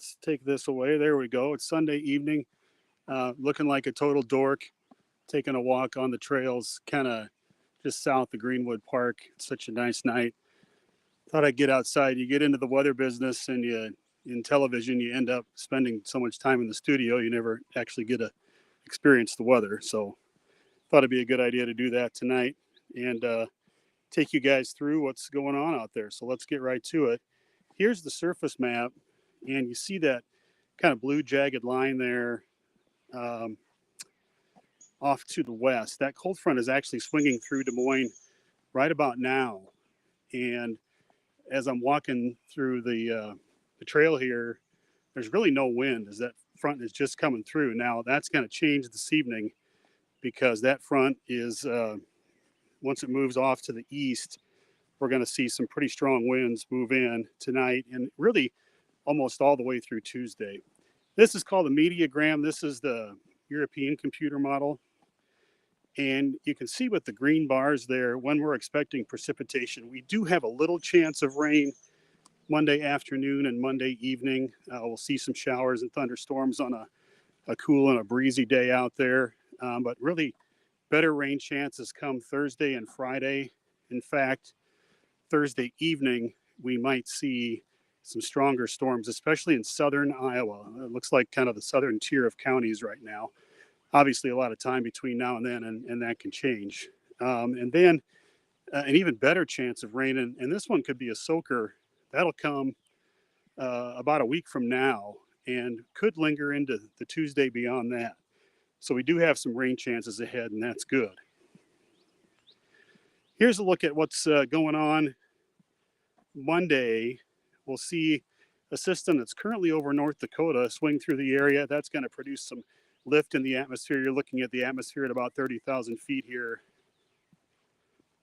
let's take this away. There we go. It's Sunday evening, looking like a total dork, taking a walk on the trails, kind of just south of Greenwood Park. It's such a nice night. Thought I'd get outside. You get into the weather business, and in television, you end up spending so much time in the studio, you never actually get to experience the weather. So, thought it'd be a good idea to do that tonight and take you guys through what's going on out there. So, let's get right to it. Here's the surface map, and you see that kind of blue jagged line there um, off to the west. That cold front is actually swinging through Des Moines right about now. And as I'm walking through the trail here, there's really no wind as that front is just coming through. Now, that's going to change this evening because that front is, once it moves off to the east, we're going to see some pretty strong winds move in tonight and really almost all the way through Tuesday. This is called a mediogram. This is the European computer model. And you can see with the green bars there, when we're expecting precipitation, we do have a little chance of rain Monday afternoon and Monday evening. We'll see some showers and thunderstorms on a cool and a breezy day out there. But really, better rain chances come Thursday and Friday. In fact, Thursday evening, we might see some stronger storms, especially in southern Iowa. It looks like kind of the southern tier of counties right now. Obviously, a lot of time between now and then, and that can change. And then an even better chance of rain, and this one could be a soaker. That'll come about a week from now and could linger into the Tuesday beyond that. So we do have some rain chances ahead, and that's good. Here's a look at what's going on Monday. We'll see a system that's currently over North Dakota swing through the area. That's going to produce some lift in the atmosphere. You're looking at the atmosphere at about 30,000 feet here.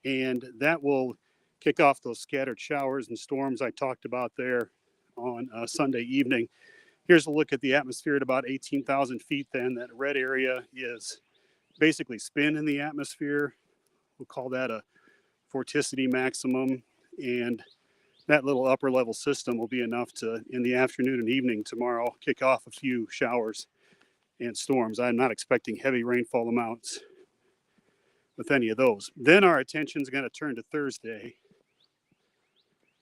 And that will kick off those scattered showers and storms I talked about there on Sunday evening. Here's a look at the atmosphere at about 18,000 feet then. That red area is basically spin in the atmosphere. We'll call that a vorticity maximum. And that little upper level system will be enough to, in the afternoon and evening tomorrow, kick off a few showers and storms. I'm not expecting heavy rainfall amounts with any of those. Then our attention is going to turn to Thursday.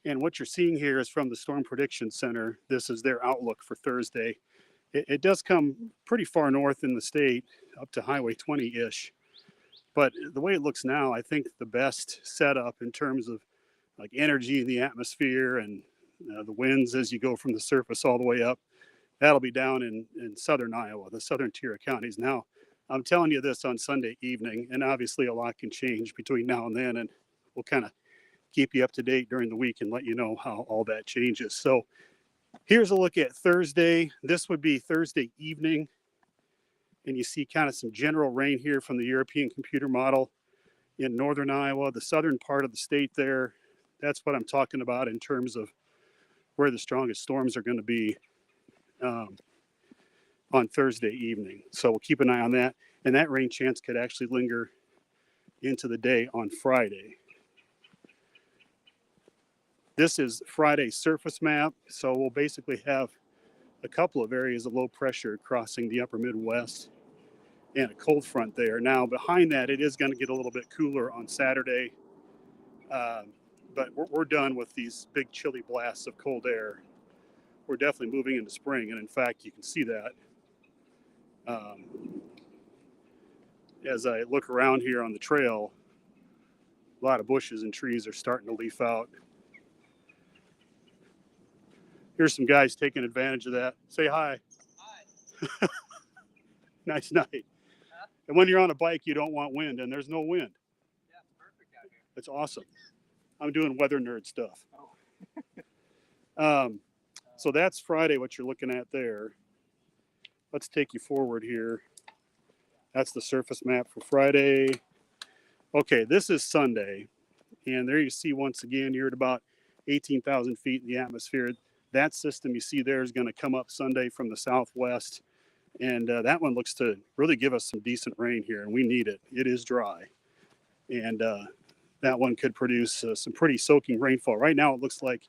And what you're seeing here is from the Storm Prediction Center. This is their outlook for Thursday. It does come pretty far north in the state, up to Highway 20-ish. But the way it looks now, I think the best setup in terms of like energy in the atmosphere and the winds as you go from the surface all the way up, that'll be down in southern Iowa, the southern tier of counties. Now, I'm telling you this on Sunday evening, and obviously a lot can change between now and then, and we'll kind of keep you up to date during the week and let you know how all that changes. So here's a look at Thursday. This would be Thursday evening, and you see kind of some general rain here from the European computer model in northern Iowa, the southern part of the state there. That's what I'm talking about in terms of where the strongest storms are going to be on Thursday evening. So we'll keep an eye on that. And that rain chance could actually linger into the day on Friday. This is Friday's surface map. So we'll basically have a couple of areas of low pressure crossing the upper Midwest and a cold front there. Now behind that, it is going to get a little bit cooler on Saturday. But we're done with these big chilly blasts of cold air. We're definitely moving into spring. And in fact, you can see that as I look around here on the trail, a lot of bushes and trees are starting to leaf out. Here's some guys taking advantage of that. Say hi. Hi. Nice night. Huh? And when you're on a bike, you don't want wind, and there's no wind. Yeah, it's perfect out here. It's awesome. I'm doing weather nerd stuff. Oh. So that's Friday, what you're looking at there. Let's take you forward here. That's the surface map for Friday. Okay, this is Sunday. And there you see once again, you're at about 18,000 feet in the atmosphere. That system you see there is going to come up Sunday from the southwest. And that one looks to really give us some decent rain here, and we need it. It is dry. And that one could produce some pretty soaking rainfall. Right now it looks like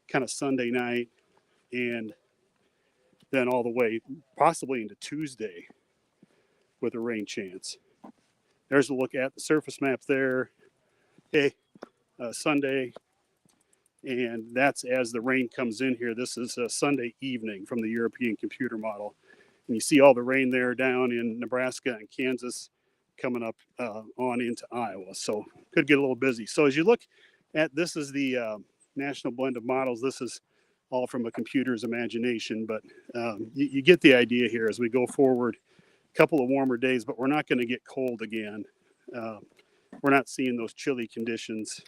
kind of Sunday night and then all the way possibly into Tuesday with a rain chance. There's a look at the surface map there. Hey, Sunday, and that's as the rain comes in here. This is a Sunday evening from the European computer model. And you see all the rain there down in Nebraska and Kansas coming up on into Iowa. So could get a little busy. So as you look at, this is the national blend of models. This is all from a computer's imagination, but you get the idea here as we go forward. A couple of warmer days, but we're not going to get cold again. We're not seeing those chilly conditions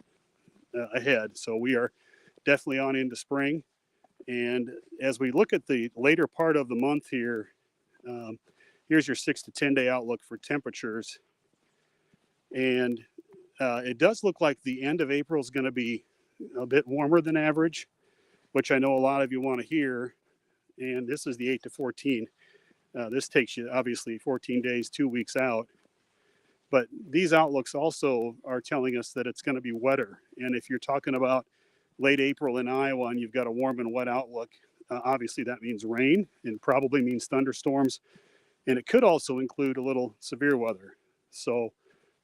ahead. So we are definitely on into spring. And as we look at the later part of the month here, here's your 6 to 10 day outlook for temperatures. And it does look like the end of April is going to be a bit warmer than average, which I know a lot of you want to hear. And this is the 8 to 14. This takes you obviously 14 days, 2 weeks out. But these outlooks also are telling us that it's going to be wetter. And if you're talking about late April in Iowa and you've got a warm and wet outlook, obviously that means rain and probably means thunderstorms. And it could also include a little severe weather. So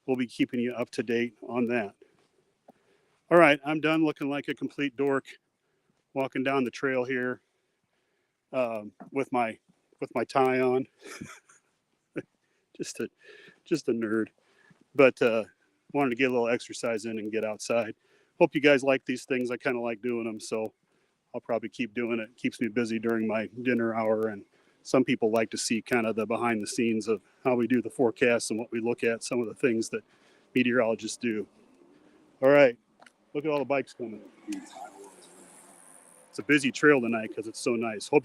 we'll be keeping you up to date on that. All right, I'm done looking like a complete dork walking down the trail here with my tie on. just a nerd, but wanted to get a little exercise in and get outside. Hope you guys like these things. I kind of like doing them, so I'll probably keep doing it. Keeps me busy during my dinner hour, and some people like to see kind of the behind the scenes of how we do the forecasts and what we look at, some of the things that meteorologists do. All right, look at all the bikes coming. It's a busy trail tonight because it's so nice. Hope you